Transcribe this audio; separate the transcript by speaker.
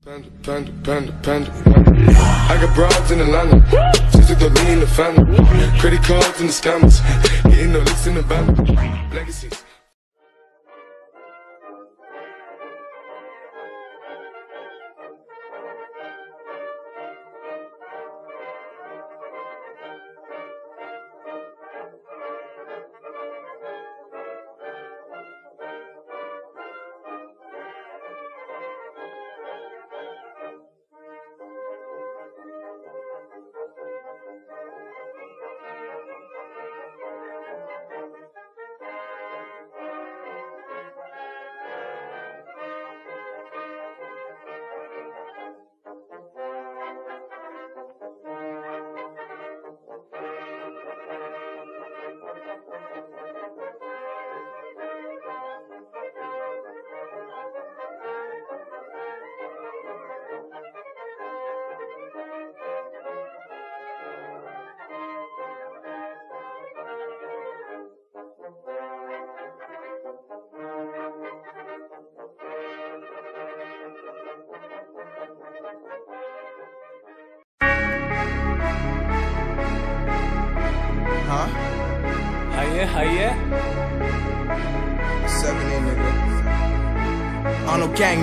Speaker 1: Panda. I got broads in Atlanta, just took the lean in the family. Credit cards and the scammers, getting no licks in the band. Legacies.
Speaker 2: Huh?
Speaker 3: Hiya.
Speaker 2: 7 nigga. On no gang.